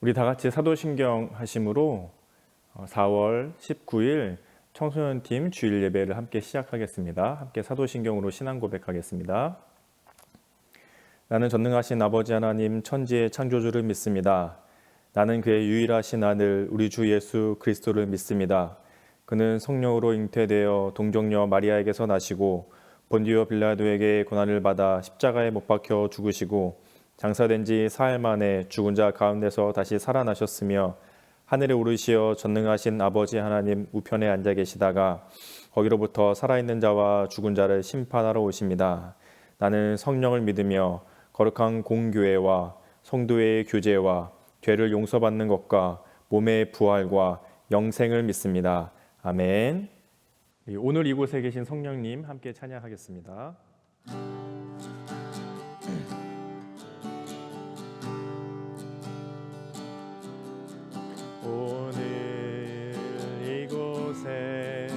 우리 다 같이 사도신경 하심으로 4월 19일 청소년팀 주일 예배를 함께 시작하겠습니다. 함께 사도신경으로 신앙 고백하겠습니다. 나는 전능하신 아버지 하나님 천지의 창조주를 믿습니다. 나는 그의 유일하신 아들 우리 주 예수 그리스도를 믿습니다. 그는 성령으로 잉태되어 동정녀 마리아에게서 나시고 본디오 빌라도에게 고난을 받아 십자가에 못 박혀 죽으시고 장사된 지 사흘 만에 죽은 자 가운데서 다시 살아나셨으며 하늘에 오르시어 전능하신 아버지 하나님 우편에 앉아 계시다가 거기로부터 살아있는 자와 죽은 자를 심판하러 오십니다. 나는 성령을 믿으며 거룩한 공교회와 성도의 교제와 죄를 용서받는 것과 몸의 부활과 영생을 믿습니다. 아멘. 오늘 이곳에 계신 성령님 함께 찬양하겠습니다. 오늘 이곳에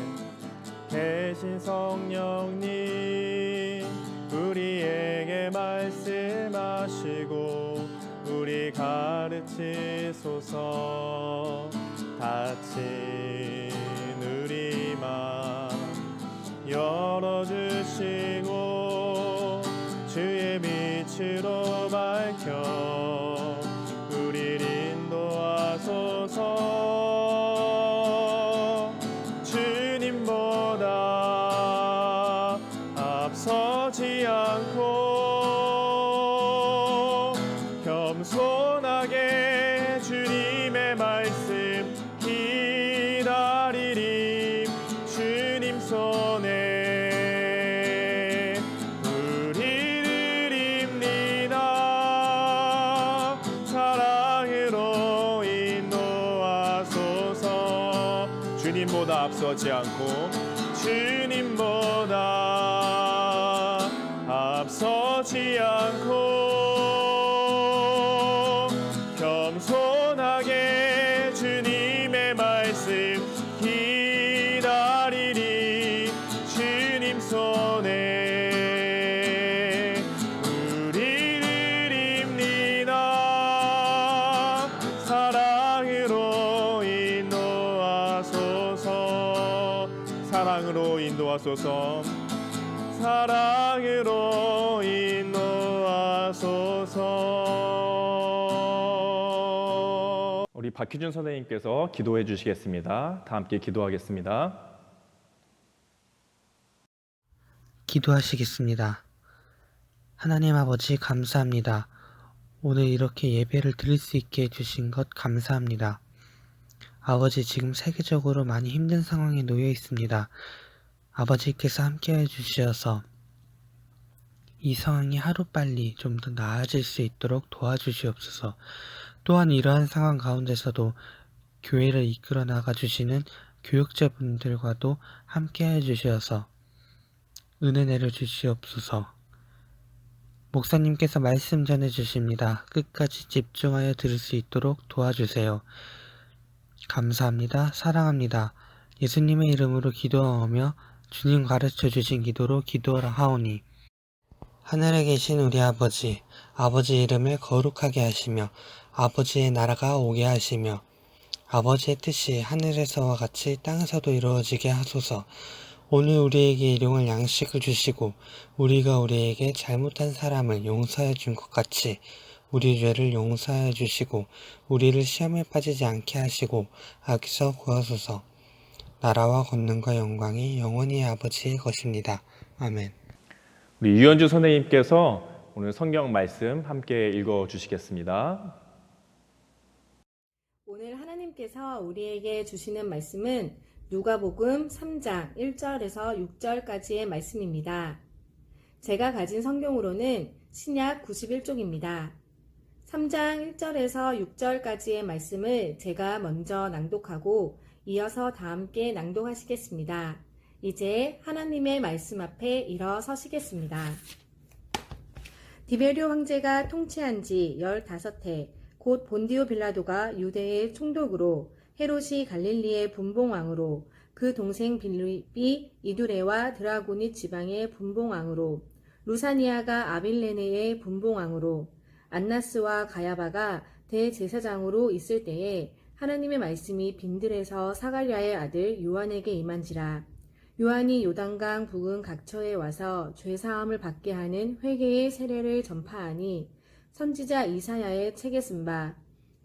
계신 성령님 우리에게 말씀하시고 우리 가르치소서. 닫힌 우리 맘 열어주시고 주의 빛으로 밝혀 우리를 인도하소서. 주님보다 앞서지 않고 겸손하게 주님의 말씀 기다리리. 주님 손에 우리를 입니다. 사랑으로 인도하소서. 주님보다 앞서지 않고 주님보다 앞서지 않고 겸손하게 주님의 말씀 기다리리. 주님 손에 우리를 입니다. 사랑으로 인도하소서. 사랑으로 인도하소서. 사랑으로 인도하소서. 우리 박희준 선생님께서 기도해 주시겠습니다. 다 함께 기도하겠습니다. 기도하시겠습니다. 하나님 아버지 감사합니다. 오늘 이렇게 예배를 드릴 수 있게 해주신 것 감사합니다. 아버지 지금 세계적으로 많이 힘든 상황에 놓여 있습니다. 아버지께서 함께 해주셔서 이 상황이 하루빨리 좀 더 나아질 수 있도록 도와주시옵소서. 또한 이러한 상황 가운데서도 교회를 이끌어 나가주시는 교육자분들과도 함께 해주셔서 은혜 내려주시옵소서. 목사님께서 말씀 전해주십니다. 끝까지 집중하여 들을 수 있도록 도와주세요. 감사합니다. 사랑합니다. 예수님의 이름으로 기도하오며 주님 가르쳐 주신 기도로 기도하라 하오니. 하늘에 계신 우리 아버지, 아버지 이름을 거룩하게 하시며 아버지의 나라가 오게 하시며 아버지의 뜻이 하늘에서와 같이 땅에서도 이루어지게 하소서. 오늘 우리에게 일용할 양식을 주시고 우리가 우리에게 잘못한 사람을 용서해 준 것 같이 우리 죄를 용서해 주시고 우리를 시험에 빠지지 않게 하시고 악에서 구하소서. 나라와 권능과 영광이 영원히 아버지의 것입니다. 아멘. 우리 유현주 선생님께서 오늘 성경 말씀 함께 읽어 주시겠습니다. 오늘 하나님께서 우리에게 주시는 말씀은 누가복음 3장 1절에서 6절까지의 말씀입니다. 제가 가진 성경으로는 신약 91쪽입니다. 3장 1절에서 6절까지의 말씀을 제가 먼저 낭독하고 이어서 다 함께 낭독하시겠습니다. 이제 하나님의 말씀 앞에 일어서시겠습니다. 디베리오 황제가 통치한 지 15해 곧 본디오 빌라도가 유대의 총독으로 헤롯이 갈릴리의 분봉왕으로 그 동생 빌립이 이두레와 드라고니 지방의 분봉왕으로 루사니아가 아빌레네의 분봉왕으로 안나스와 가야바가 대제사장으로 있을 때에 하나님의 말씀이 빈들에서 사갈랴의 아들 요한에게 임한지라. 요한이 요단강 북은 각처에 와서 죄사함을 받게 하는 회개의 세례를 전파하니 선지자 이사야의 책에 쓴 바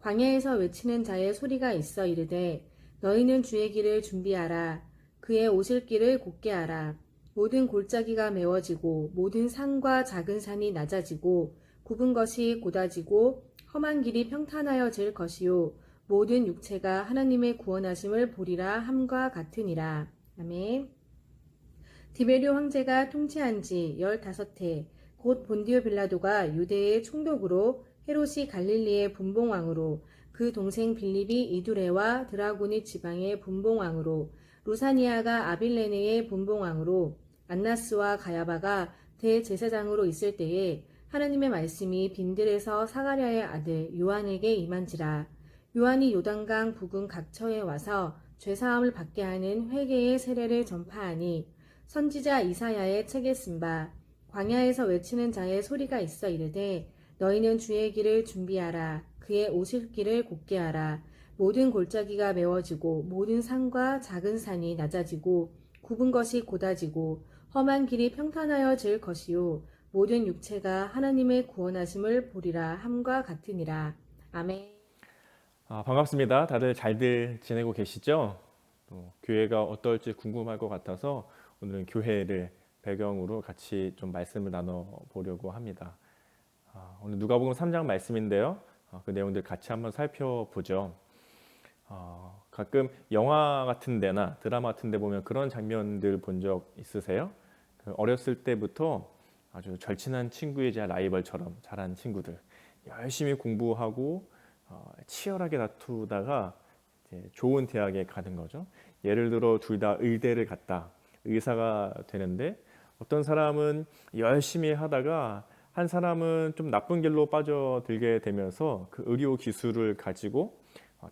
광야에서 외치는 자의 소리가 있어 이르되 너희는 주의 길을 준비하라. 그의 오실 길을 곧게 하라. 모든 골짜기가 메워지고 모든 산과 작은 산이 낮아지고 굽은 것이 곧아지고 험한 길이 평탄하여질 것이요 모든 육체가 하나님의 구원하심을 보리라 함과 같으니라. 아멘. 디베rio 황제가 통치한 지 15해 곧 본디오 빌라도가 유대의 총독으로 헤롯이 갈릴리의 분봉왕으로 그 동생 빌립이 이두레와 드라고니 지방의 분봉왕으로 루사니아가 아빌레네의 분봉왕으로 안나스와 가야바가 대제사장으로 있을 때에 하나님의 말씀이 빈들에서 사가랴의 아들 요한에게 임한지라. 요한이 요단강 북은 각처에 와서 죄사함을 받게 하는 회개의 세례를 전파하니 선지자 이사야의 책에 쓴 바 광야에서 외치는 자의 소리가 있어 이르되 너희는 주의 길을 준비하라. 그의 오실 길을 곧게 하라. 모든 골짜기가 메워지고 모든 산과 작은 산이 낮아지고 굽은 것이 곧아지고 험한 길이 평탄하여질 것이요 모든 육체가 하나님의 구원하심을 보리라 함과 같으니라. 아멘. 반갑습니다. 다들 잘들 지내고 계시죠? 또 교회가 어떨지 궁금할 것 같아서 오늘은 교회를 배경으로 같이 좀 말씀을 나눠보려고 합니다. 오늘 누가복음 3장 말씀인데요. 그 내용들 같이 한번 살펴보죠. 가끔 영화 같은 데나 드라마 같은 데 보면 그런 장면들 본 적 있으세요? 어렸을 때부터 아주 절친한 친구이자 라이벌처럼 자란 친구들 열심히 공부하고 치열하게 다투다가 이제 좋은 대학에 가는 거죠. 예를 들어 둘 다 의대를 갔다. 의사가 되는데 어떤 사람은 열심히 하다가 한 사람은 좀 나쁜 길로 빠져들게 되면서 그 의료 기술을 가지고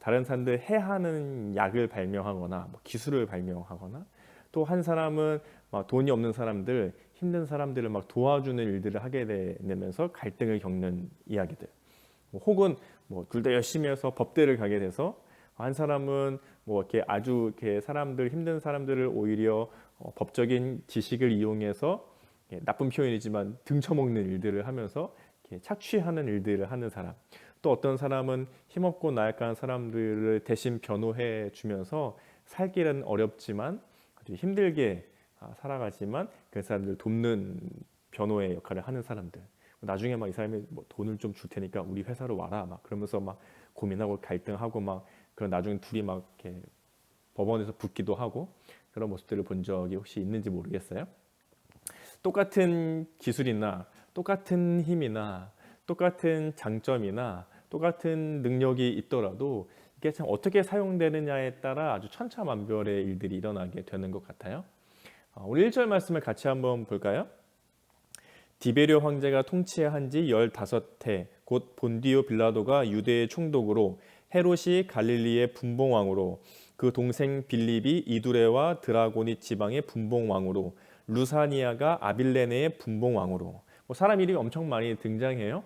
다른 사람들 해하는 약을 발명하거나 뭐 기술을 발명하거나 또 한 사람은 막 돈이 없는 사람들, 힘든 사람들을 막 도와주는 일들을 하게 되면서 갈등을 겪는 이야기들. 혹은 뭐 둘 다 열심히 해서 법대를 가게 돼서 한 사람은 뭐 이렇게 아주 이렇게 사람들 힘든 사람들을 오히려 법적인 지식을 이용해서 나쁜 표현이지만 등쳐먹는 일들을 하면서 이렇게 착취하는 일들을 하는 사람. 또 어떤 사람은 힘없고 나약한 사람들을 대신 변호해 주면서 살기는 어렵지만 아주 힘들게 살아가지만 그 사람들 돕는 변호의 역할을 하는 사람들. 나중에 막 이 사람이 뭐 돈을 좀 줄 테니까 우리 회사로 와라 막 그러면서 막 고민하고 갈등하고 막 그런 나중에 둘이 막 이렇게 법원에서 붙기도 하고 그런 모습들을 본 적이 혹시 있는지 모르겠어요. 똑같은 기술이나 똑같은 힘이나 똑같은 장점이나 똑같은 능력이 있더라도 이게 참 어떻게 사용되느냐에 따라 아주 천차만별의 일들이 일어나게 되는 것 같아요. 오늘 1절 말씀을 같이 한번 볼까요? 디베rio 황제가 통치한 지 15해 곧 본디오 빌라도가 유대의 총독으로 헤롯이 갈릴리의 분봉왕으로 그 동생 빌립이 이두레와 드라고니 지방의 분봉왕으로 루사니아가 아빌레네의 분봉왕으로 사람 이름이 엄청 많이 등장해요.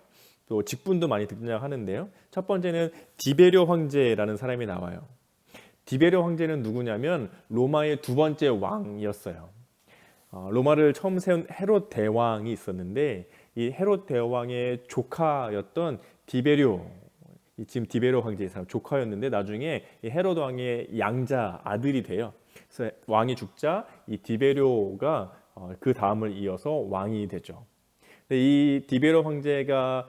또 직분도 많이 등장하는데요. 첫 번째는 디베rio 황제라는 사람이 나와요. 디베rio 황제는 누구냐면 로마의 두 번째 왕이었어요. 로마를 처음 세운 헤롯 대왕이 있었는데 이 헤롯 대왕의 조카였던 디베rio, 지금 디베rio 황제의 사람 조카였는데 나중에 이 헤롯 왕의 양자 아들이 돼요. 그래서 왕이 죽자 이 디베료가 그 다음을 이어서 왕이 되죠. 이 디베rio 황제가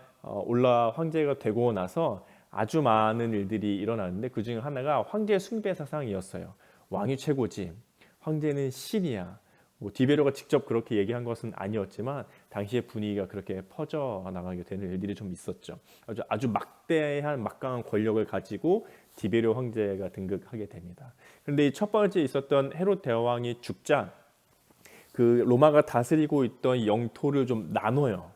황제가 되고 나서 아주 많은 일들이 일어나는데 그 중에 하나가 황제 숭배 사상이었어요. 왕이 최고지, 황제는 신이야. 디베료가 직접 그렇게 얘기한 것은 아니었지만 당시의 분위기가 그렇게 퍼져 나가게 되는 일들이 좀 있었죠. 아주 막대한 막강한 권력을 가지고 디베rio 황제가 등극하게 됩니다. 그런데 이 첫 번째 있었던 헤롯 대왕이 죽자 그 로마가 다스리고 있던 영토를 좀 나눠요.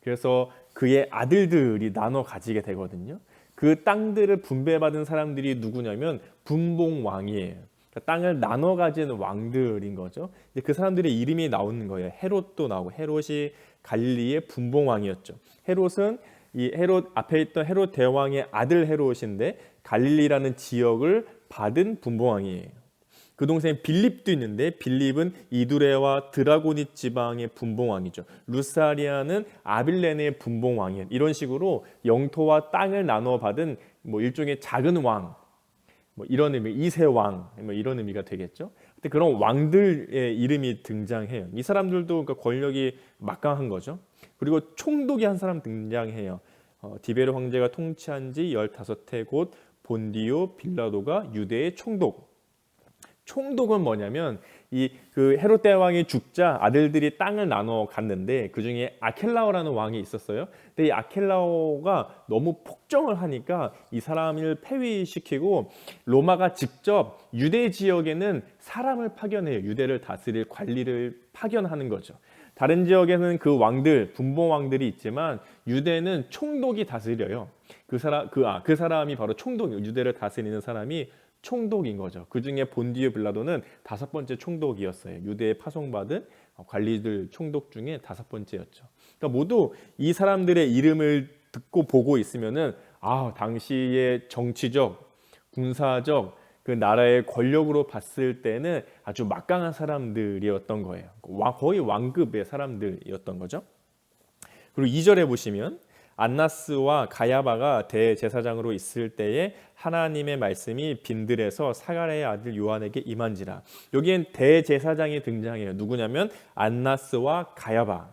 그래서 그의 아들들이 나눠 가지게 되거든요. 그 땅들을 분배받은 사람들이 누구냐면 분봉왕이에요. 땅을 나눠 가진 왕들인 거죠. 이제 그 사람들의 이름이 나오는 거예요. 헤롯도 나오고 헤롯이 갈릴리의 분봉왕이었죠. 헤롯은 이 헤롯 앞에 있던 헤롯 대왕의 아들 헤롯인데 갈릴리라는 지역을 받은 분봉왕이에요. 그 동생 빌립도 있는데 빌립은 이두레와 드라고니 지방의 분봉왕이죠. 루사리아는 아빌레네의 분봉왕이에요. 이런 식으로 영토와 땅을 나눠 받은 뭐 일종의 작은 왕, 뭐 이런 의미, 이세왕, 뭐 이런 의미가 되겠죠. 근데 그런 왕들의 이름이 등장해요. 이 사람들도 그러니까 권력이 막강한 거죠. 그리고 총독이 한 사람 등장해요. 디베르 황제가 통치한 지 15해 곧 본디오 빌라도가 유대의 총독. 총독은 뭐냐면 그 헤롯 대왕이 죽자 아들들이 땅을 나눠 갔는데 그 중에 아켈라오라는 왕이 있었어요. 근데 이 아켈라오가 너무 폭정을 하니까 이 사람을 폐위시키고 로마가 직접 유대 지역에는 사람을 파견해요. 유대를 다스릴 관리를 파견하는 거죠. 다른 지역에는 그 왕들, 분봉 왕들이 있지만 유대는 총독이 다스려요. 그 사람이 바로 총독이에요. 유대를 다스리는 사람이 총독인 거죠. 그 중에 본디오 빌라도는 5번째 총독이었어요. 유대에 파송받은 관리들 총독 중에 5번째였죠. 그러니까 모두 이 사람들의 이름을 듣고 보고 있으면은 당시의 정치적, 군사적 그 나라의 권력으로 봤을 때는 아주 막강한 사람들이었던 거예요. 거의 왕급의 사람들이었던 거죠. 그리고 2절에 보시면 안나스와 가야바가 대제사장으로 있을 때에 하나님의 말씀이 빈들에서 사가랴의 아들 요한에게 임한지라. 여기엔 대제사장이 등장해요. 누구냐면 안나스와 가야바.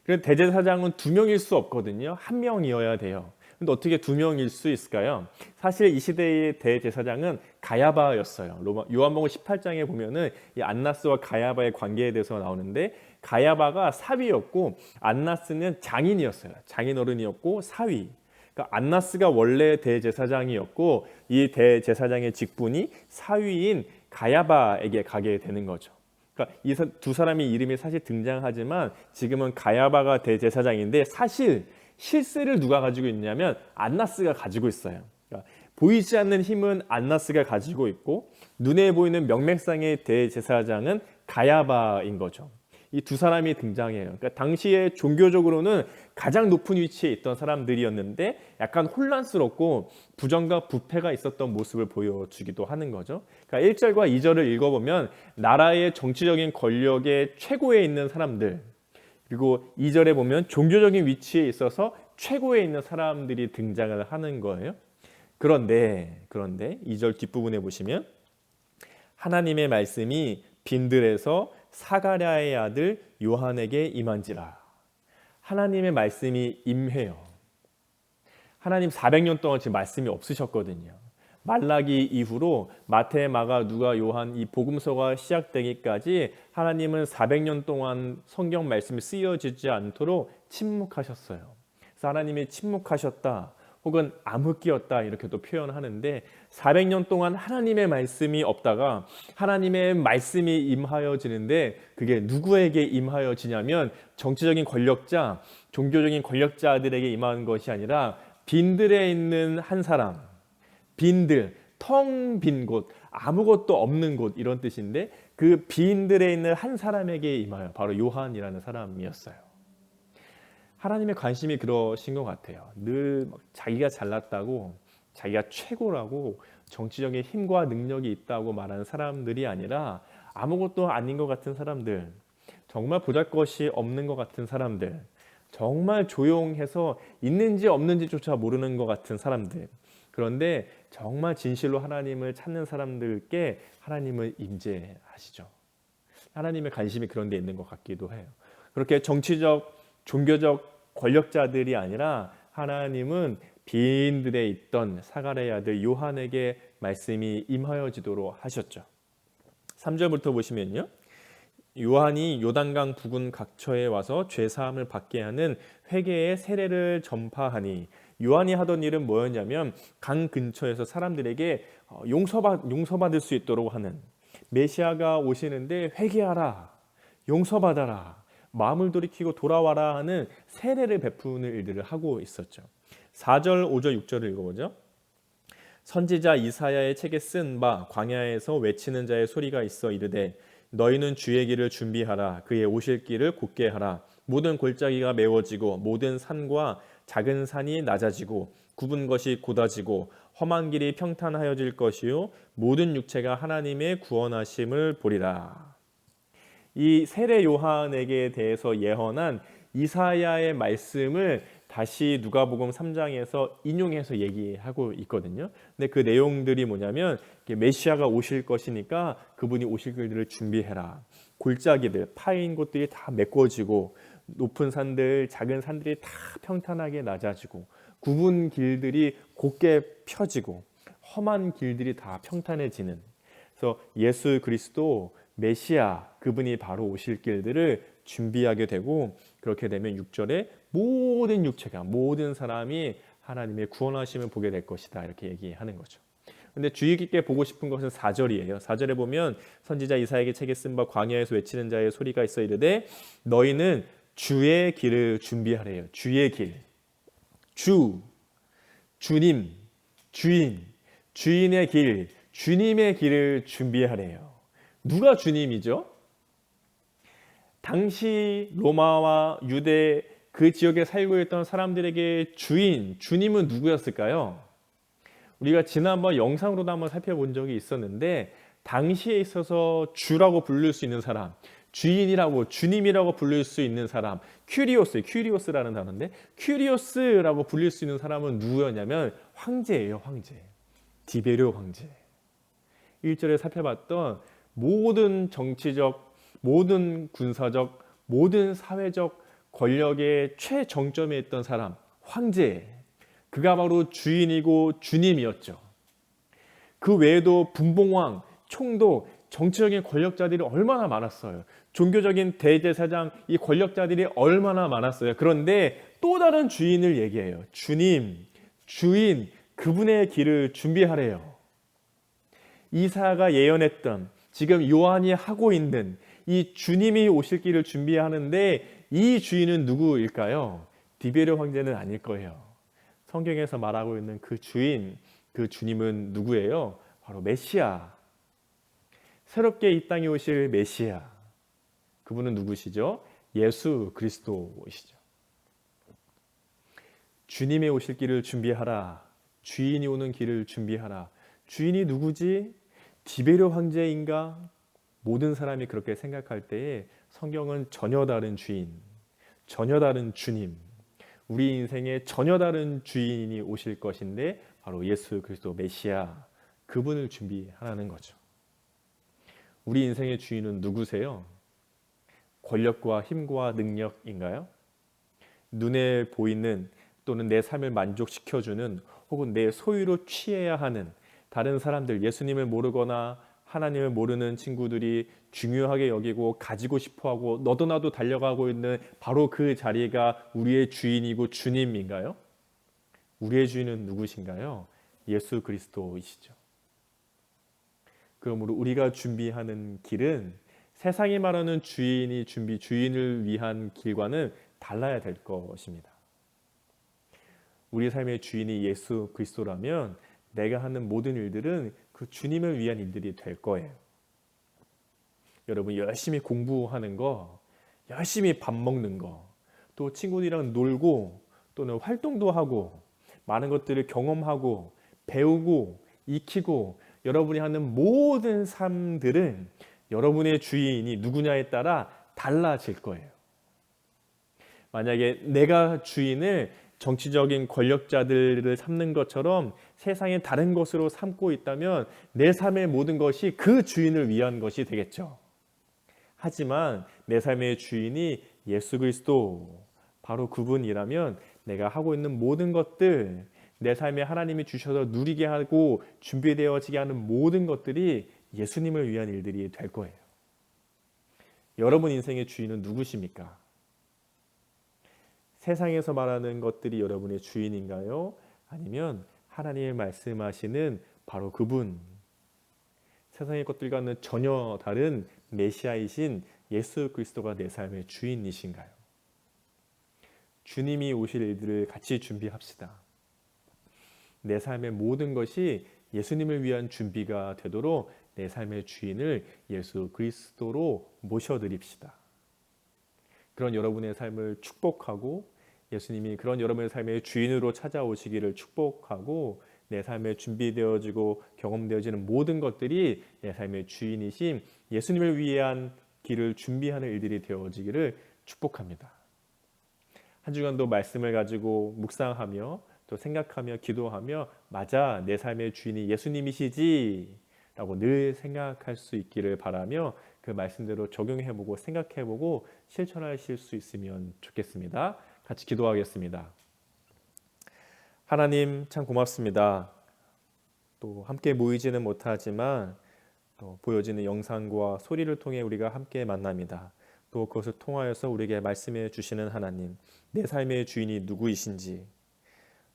그래서 대제사장은 2명일 수 없거든요. 1명이어야 돼요. 근데 어떻게 2명일 수 있을까요? 사실 이 시대의 대제사장은 가야바였어요. 요한복음 18장에 보면은 이 안나스와 가야바의 관계에 대해서 나오는데 가야바가 사위였고 안나스는 장인이었어요. 장인어른이었고 사위. 그러니까 안나스가 원래 대제사장이었고 이 대제사장의 직분이 사위인 가야바에게 가게 되는 거죠. 그러니까 이 두 사람의 이름이 사실 등장하지만 지금은 가야바가 대제사장인데 사실 실세를 누가 가지고 있냐면 안나스가 가지고 있어요. 그러니까 보이지 않는 힘은 안나스가 가지고 있고 눈에 보이는 명맥상의 대제사장은 가야바인 거죠. 이 두 사람이 등장해요. 그러니까 당시에 종교적으로는 가장 높은 위치에 있던 사람들이었는데 약간 혼란스럽고 부정과 부패가 있었던 모습을 보여주기도 하는 거죠. 그러니까 1절과 2절을 읽어보면 나라의 정치적인 권력의 최고에 있는 사람들, 그리고 2절에 보면 종교적인 위치에 있어서 최고에 있는 사람들이 등장을 하는 거예요. 그런데 2절 뒷부분에 보시면 하나님의 말씀이 빈들에서 사가랴의 아들 요한에게 임한지라. 하나님의 말씀이 임해요. 하나님 400년 동안 지금 말씀이 없으셨거든요. 말라기 이후로 마태, 마가, 누가, 요한 이 복음서가 시작되기까지 하나님은 400년 동안 성경 말씀이 쓰여지지 않도록 침묵하셨어요. 그래서 하나님이 침묵하셨다 혹은 암흑기였다 이렇게도 표현하는데 400년 동안 하나님의 말씀이 없다가 하나님의 말씀이 임하여지는데 그게 누구에게 임하여지냐면 정치적인 권력자, 종교적인 권력자들에게 임하는 것이 아니라 빈들에 있는 한 사람, 빈들, 텅 빈 곳, 아무것도 없는 곳 이런 뜻인데 그 빈들에 있는 한 사람에게 임하여 바로 요한이라는 사람이었어요. 하나님의 관심이 그러신 것 같아요. 늘 자기가 잘났다고 자기가 최고라고 정치적인 힘과 능력이 있다고 말하는 사람들이 아니라 아무것도 아닌 것 같은 사람들, 정말 보잘것이 없는 것 같은 사람들, 정말 조용해서 있는지 없는지조차 모르는 것 같은 사람들. 그런데 정말 진실로 하나님을 찾는 사람들께 하나님을 임재하시죠. 하나님의 관심이 그런 데 있는 것 같기도 해요. 그렇게 정치적, 종교적 권력자들이 아니라 하나님은 빈들에 있던 사가랴의 아들 요한에게 말씀이 임하여지도록 하셨죠. 3절부터 보시면요. 요한이 요단강 부근 각처에 와서 죄사함을 받게 하는 회개의 세례를 전파하니 요한이 하던 일은 뭐였냐면 강 근처에서 사람들에게 용서받을 수 있도록 하는 메시아가 오시는데 회개하라, 용서받아라, 마음을 돌이키고 돌아와라 하는 세례를 베푸는 일들을 하고 있었죠. 4절, 5절, 6절을 읽어보죠. 선지자 이사야의 책에 쓴 바 광야에서 외치는 자의 소리가 있어 이르되 너희는 주의 길을 준비하라. 그의 오실 길을 곧게 하라. 모든 골짜기가 메워지고 모든 산과 작은 산이 낮아지고 굽은 것이 곧아지고 험한 길이 평탄하여질 것이요 모든 육체가 하나님의 구원하심을 보리라. 이 세례 요한에게 대해서 예언한 이사야의 말씀을 다시 누가복음 3장에서 인용해서 얘기하고 있거든요. 근데 그 내용들이 뭐냐면 메시아가 오실 것이니까 그분이 오실 길들을 준비해라. 골짜기들, 파인 곳들이 다 메꿔지고 높은 산들, 작은 산들이 다 평탄하게 낮아지고 굽은 길들이 곧게 펴지고 험한 길들이 다 평탄해지는, 그래서 예수 그리스도 메시아 그분이 바로 오실 길들을 준비하게 되고, 그렇게 되면 6절에 모든 육체가 모든 사람이 하나님의 구원하심을 보게 될 것이다 이렇게 얘기하는 거죠. 근데 주의 깊게 보고 싶은 것은 4절이에요. 4절에 보면 선지자 이사야에게 책에 쓴 바 광야에서 외치는 자의 소리가 있어 이르되 너희는 주의 길을 준비하래요. 주의 길. 주, 주님, 주인, 주인의 길, 주님의 길을 준비하래요. 누가 주님이죠? 당시 로마와 유대 그 지역에 살고 있던 사람들에게 주님은 누구였을까요? 우리가 지난번 영상으로도 한번 살펴본 적이 있었는데, 당시에 있어서 주라고 부를 수 있는 사람, 주인이라고, 주님이라고 부를 수 있는 사람, 큐리오스라는 단어인데, 큐리오스라고 불릴 수 있는 사람은 누구였냐면 황제예요, 황제. 디베르 황제. 1절에 살펴봤던 모든 정치적, 모든 군사적, 모든 사회적 권력의 최정점에 있던 사람, 황제. 그가 바로 주인이고 주님이었죠. 그 외에도 분봉왕, 총독, 정치적인 권력자들이 얼마나 많았어요. 종교적인 대제사장, 이 권력자들이 얼마나 많았어요. 그런데 또 다른 주인을 얘기해요. 주님, 주인, 그분의 길을 준비하래요. 이사야가 예언했던, 지금 요한이 하고 있는 이 주님이 오실 길을 준비하는데, 이 주인은 누구일까요? 디베르 황제는 아닐 거예요. 성경에서 말하고 있는 그 주인, 그 주님은 누구예요? 바로 메시아. 새롭게 이 땅에 오실 메시아. 그분은 누구시죠? 예수 그리스도이시죠. 주님의 오실 길을 준비하라. 주인이 오는 길을 준비하라. 주인이 누구지? 디베르 황제인가? 모든 사람이 그렇게 생각할 때에 성경은 전혀 다른 주인, 전혀 다른 주님, 우리 인생에 전혀 다른 주인이 오실 것인데 바로 예수 그리스도 메시아, 그분을 준비하라는 거죠. 우리 인생의 주인은 누구세요? 권력과 힘과 능력인가요? 눈에 보이는 또는 내 삶을 만족시켜주는, 혹은 내 소유로 취해야 하는 다른 사람들, 예수님을 모르거나 하나님을 모르는 친구들이 중요하게 여기고 가지고 싶어하고 너도 나도 달려가고 있는 바로 그 자리가 우리의 주인이고 주님인가요? 우리의 주인은 누구신가요? 예수 그리스도이시죠. 그러므로 우리가 준비하는 길은 세상이 말하는 주인을 위한 길과는 달라야 될 것입니다. 우리 삶의 주인이 예수 그리스도라면 내가 하는 모든 일들은 그 주님을 위한 일들이 될 거예요. 여러분, 열심히 공부하는 거, 열심히 밥 먹는 거, 또 친구들이랑 놀고 또는 활동도 하고 많은 것들을 경험하고 배우고 익히고 여러분이 하는 모든 삶들은 여러분의 주인이 누구냐에 따라 달라질 거예요. 만약에 내가 주인을 정치적인 권력자들을 삼는 것처럼 세상의 다른 것으로 삼고 있다면 내 삶의 모든 것이 그 주인을 위한 것이 되겠죠. 하지만 내 삶의 주인이 예수 그리스도, 바로 그분이라면 내가 하고 있는 모든 것들, 내 삶에 하나님이 주셔서 누리게 하고 준비되어지게 하는 모든 것들이 예수님을 위한 일들이 될 거예요. 여러분 인생의 주인은 누구십니까? 세상에서 말하는 것들이 여러분의 주인인가요? 아니면 하나님의 말씀하시는 바로 그분, 세상의 것들과는 전혀 다른 메시아이신 예수 그리스도가 내 삶의 주인이신가요? 주님이 오실 일들을 같이 준비합시다. 내 삶의 모든 것이 예수님을 위한 준비가 되도록 내 삶의 주인을 예수 그리스도로 모셔드립시다. 그런 여러분의 삶을 축복하고 예수님이 그런 여러분의 삶의 주인으로 찾아오시기를 축복하고 내 삶에 준비되어지고 경험되어지는 모든 것들이 내 삶의 주인이신 예수님을 위한 길을 준비하는 일들이 되어지기를 축복합니다. 한 주간도 말씀을 가지고 묵상하며 또 생각하며 기도하며 맞아 내 삶의 주인이 예수님이시지 라고 늘 생각할 수 있기를 바라며 그 말씀대로 적용해보고 생각해보고 실천하실 수 있으면 좋겠습니다. 같이 기도하겠습니다. 하나님 참 고맙습니다. 또 함께 모이지는 못하지만 또 보여지는 영상과 소리를 통해 우리가 함께 만납니다. 또 그것을 통하여서 우리에게 말씀해 주시는 하나님, 내 삶의 주인이 누구이신지,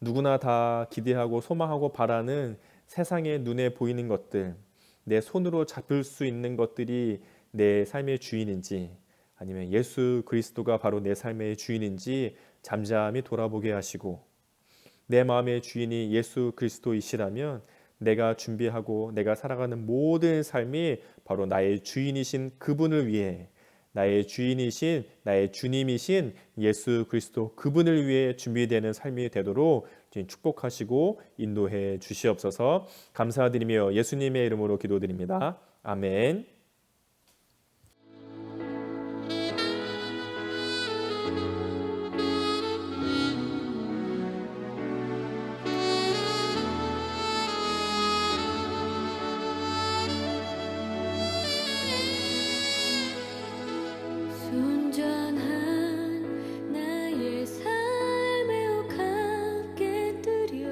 누구나 다 기대하고 소망하고 바라는 세상의 눈에 보이는 것들, 내 손으로 잡을 수 있는 것들이 내 삶의 주인인지, 아니면 예수 그리스도가 바로 내 삶의 주인인지 잠잠히 돌아보게 하시고, 내 마음의 주인이 예수 그리스도이시라면 내가 준비하고 내가 살아가는 모든 삶이 바로 나의 주인이신 그분을 위해, 나의 주인이신 나의 주님이신 예수 그리스도 그분을 위해 준비되는 삶이 되도록 축복하시고 인도해 주시옵소서. 감사드리며 예수님의 이름으로 기도드립니다. 아멘. 순전한 나의 삶의 옥합게 드려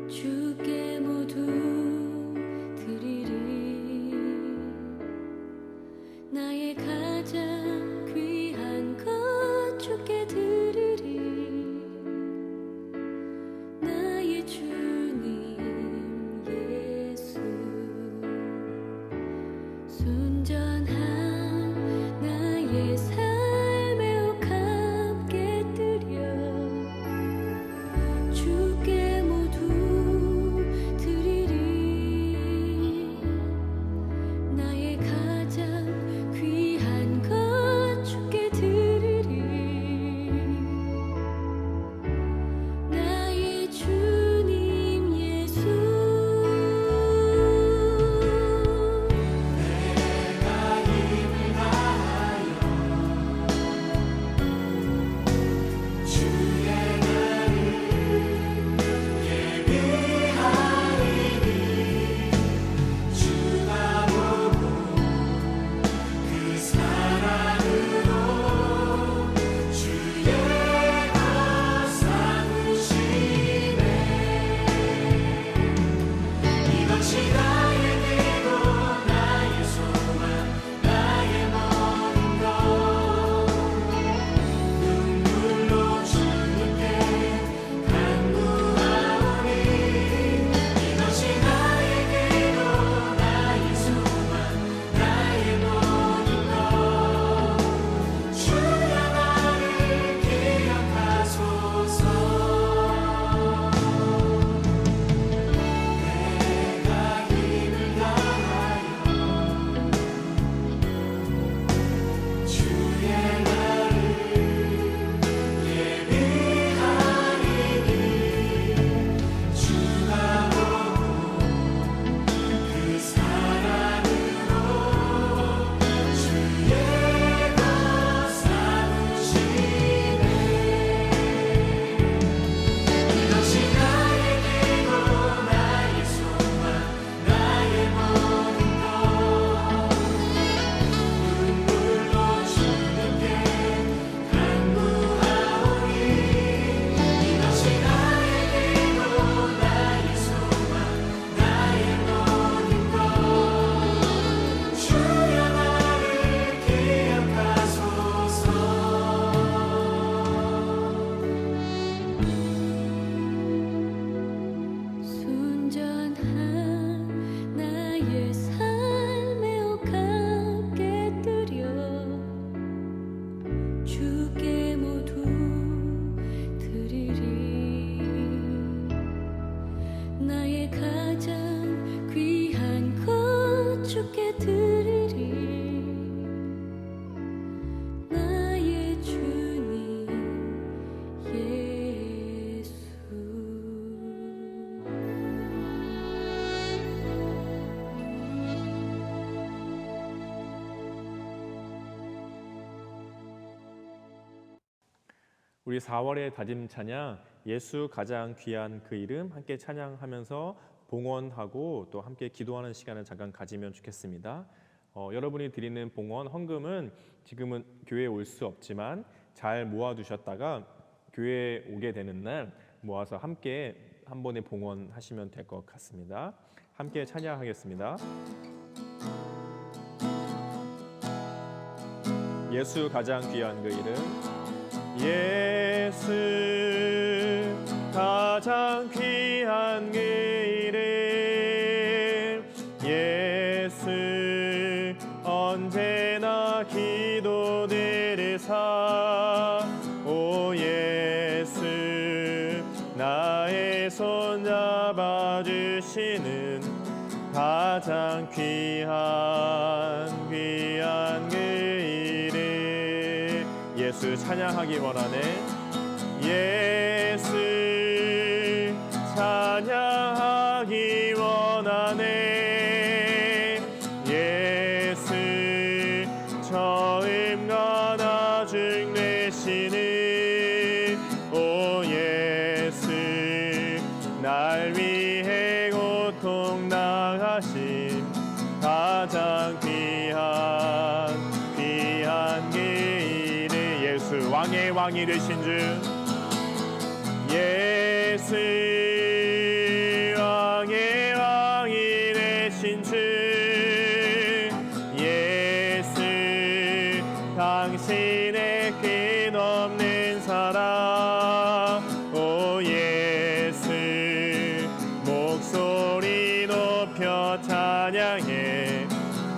주께 모두 드리리. 우리 4월의 다짐 찬양 예수 가장 귀한 그 이름 함께 찬양하면서 봉헌하고 또 함께 기도하는 시간을 잠깐 가지면 좋겠습니다. 여러분이 드리는 봉헌 헌금은 지금은 교회에 올 수 없지만 잘 모아두셨다가 교회에 오게 되는 날 모아서 함께 한 번에 봉헌하시면 될 것 같습니다. 함께 찬양하겠습니다. 예수 가장 귀한 그 이름 예수 가장 귀한 그 이름 예수 언제나 기도드리사 오 예수 나의 손 잡아주시는 가장 귀한 그 이름 예수 찬양하기 원하네 예수 찬양하기 원하네 예수 처음과 나중 되시는 오 예수 날 위해 고통 당하신 가장 귀한 그 이름 예수 왕의 왕이 되신 주 예수 왕의 왕이 되신 주 예수 당신의 끝없는 사랑 오 예수 목소리 높여 찬양해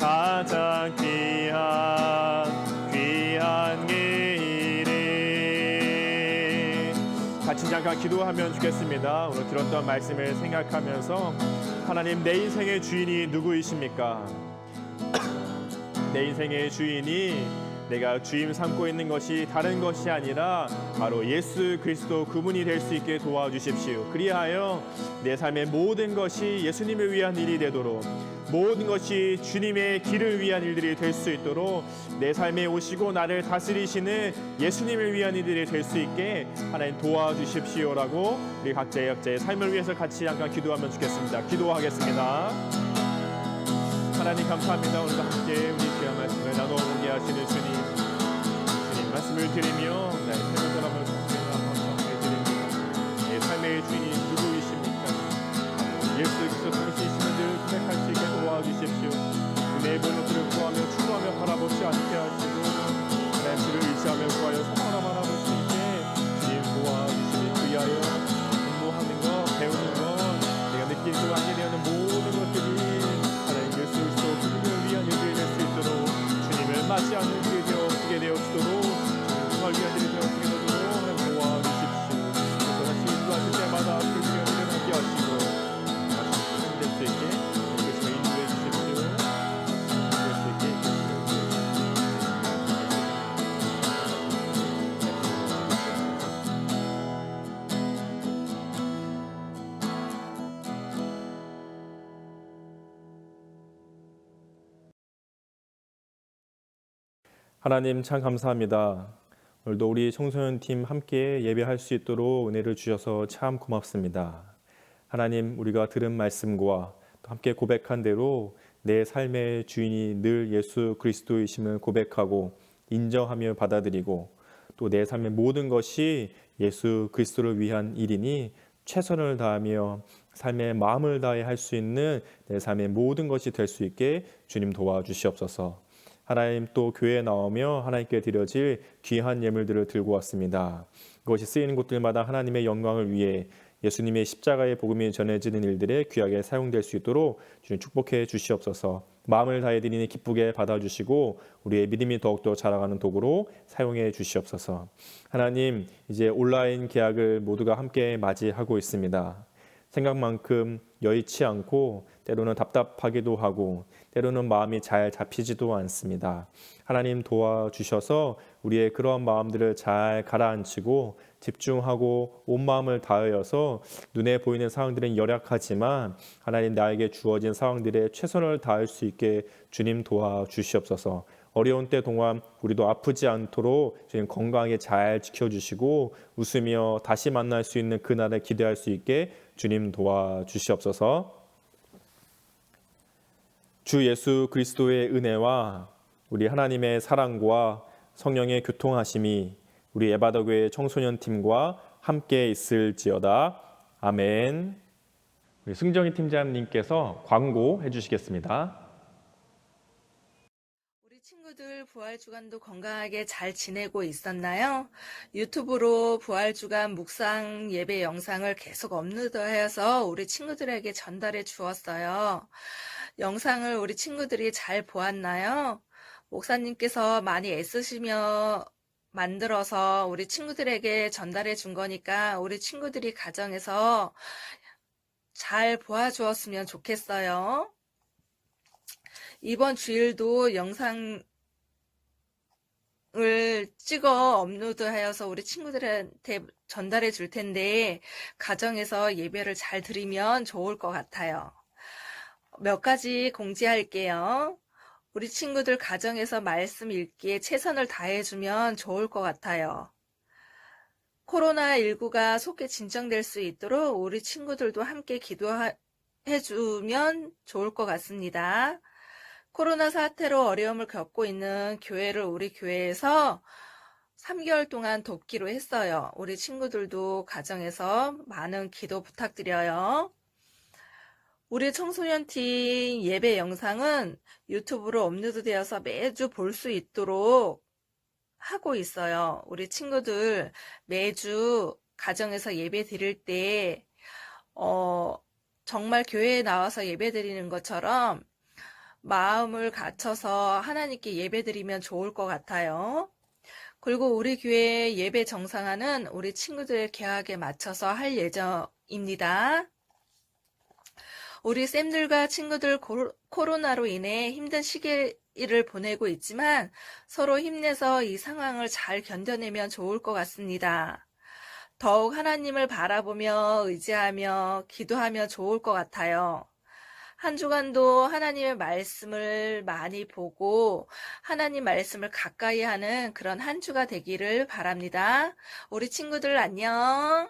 가장 귀한 그 이름 같이 잠깐 기도하면 좋겠습니다. 오늘 들었던 말씀을 생각하면서 하나님 내 인생의 주인이 누구이십니까? 내 인생의 주인이 내가 주임 삼고 있는 것이 다른 것이 아니라 바로 예수 그리스도 그분이 될 수 있게 도와주십시오. 그리하여 내 삶의 모든 것이 예수님을 위한 일이 되도록 모든 것이 주님의 길을 위한 일들이 될 수 있도록 내 삶에 오시고 나를 다스리시는 예수님을 위한 일들이 될 수 있게 하나님 도와주십시오라고 우리 각자의 삶을 위해서 같이 잠깐 기도하면 좋겠습니다. 기도하겠습니다. 하나님 감사합니다. 오늘도 함께 우리 귀한 말씀을 나눠보게 하시는 주님 말씀을 드리며 나의 삶을 돌아보며 감사드립니다. 내 삶의 주인이 누구이십니까? 예수 그리스도 당신이시면 늘 고백할 수 있게 도와주십시오. 은혜의 본능들을 구하며 추구하며 바라보지 않게 하시고 하나님 주를 의지하며 구하여 성화나 바라볼 수 있게 주님 도와주시기 위하여 공부하는 것 배우는 것 내가 느끼고 하게 되는 모든 것들이 예수 그리스도 그분을 위한 일들이 될 수 있도록 주님을 맞이하는 일이 되어지게 되어지도록 정말 위한 일이 되어지게 되도록 하나님 도와주십시오. 그래서 다시 인도하실 때마다 그분의 은혜를 함께 하시고 될 수 있게 그리스도 인도해 주십시오. 될 수 있게 하나님 참 감사합니다. 오늘도 우리 청소년팀 함께 예배할 수 있도록 은혜를 주셔서 참 고맙습니다. 하나님 우리가 들은 말씀과 또 함께 고백한 대로 내 삶의 주인이 늘 예수 그리스도이심을 고백하고 인정하며 받아들이고 또 내 삶의 모든 것이 예수 그리스도를 위한 일이니 최선을 다하며 삶의 마음을 다해 할 수 있는 내 삶의 모든 것이 될 수 있게 주님 도와주시옵소서. 하나님 또 교회에 나오며 하나님께 드려질 귀한 예물들을 들고 왔습니다. 그것이 쓰이는 곳들마다 하나님의 영광을 위해 예수님의 십자가의 복음이 전해지는 일들에 귀하게 사용될 수 있도록 주님 축복해 주시옵소서. 마음을 다해 드리니 기쁘게 받아주시고 우리의 믿음이 더욱더 자라가는 도구로 사용해 주시옵소서. 하나님 이제 온라인 개학을 모두가 함께 맞이하고 있습니다. 생각만큼 여의치 않고 때로는 답답하기도 하고 때로는 마음이 잘 잡히지도 않습니다. 하나님 도와주셔서 우리의 그러한 마음들을 잘 가라앉히고 집중하고 온 마음을 다하여서 눈에 보이는 상황들은 열약하지만 하나님 나에게 주어진 상황들에 최선을 다할 수 있게 주님 도와주시옵소서. 어려운 때 동안 우리도 아프지 않도록 주님 건강하게 잘 지켜주시고 웃으며 다시 만날 수 있는 그날을 기대할 수 있게 주님 도와주시옵소서. 주 예수 그리스도의 은혜와 우리 하나님의 사랑과 성령의 교통하심이 우리 에바더교회 청소년팀과 함께 있을지어다. 아멘. 우리 승정희 팀장님께서 광고해 주시겠습니다. 우리 친구들 부활주간도 건강하게 잘 지내고 있었나요? 유튜브로 부활주간 묵상 예배 영상을 계속 업로드해서 우리 친구들에게 전달해 주었어요. 영상을 우리 친구들이 잘 보았나요? 목사님께서 많이 애쓰시며 만들어서 우리 친구들에게 전달해 준 거니까 우리 친구들이 가정에서 잘 보아주었으면 좋겠어요. 이번 주일도 영상을 찍어 업로드하여서 우리 친구들한테 전달해 줄 텐데 가정에서 예배를 잘 드리면 좋을 것 같아요. 몇 가지 공지할게요. 우리 친구들 가정에서 말씀 읽기에 최선을 다해주면 좋을 것 같아요. 코로나19가 속히 진정될 수 있도록 우리 친구들도 함께 기도해주면 좋을 것 같습니다. 코로나 사태로 어려움을 겪고 있는 교회를 우리 교회에서 3개월 동안 돕기로 했어요. 우리 친구들도 가정에서 많은 기도 부탁드려요. 우리 청소년팀 예배 영상은 유튜브로 업로드되어서 매주 볼 수 있도록 하고 있어요. 우리 친구들 매주 가정에서 예배 드릴 때 정말 교회에 나와서 예배 드리는 것처럼 마음을 갖춰서 하나님께 예배 드리면 좋을 것 같아요. 그리고 우리 교회 예배 정상화는 우리 친구들의 계획에 맞춰서 할 예정입니다. 우리 쌤들과 친구들 코로나로 인해 힘든 시기를 보내고 있지만 서로 힘내서 이 상황을 잘 견뎌내면 좋을 것 같습니다. 더욱 하나님을 바라보며 의지하며 기도하면 좋을 것 같아요. 한 주간도 하나님의 말씀을 많이 보고 하나님 말씀을 가까이 하는 그런 한 주가 되기를 바랍니다. 우리 친구들 안녕.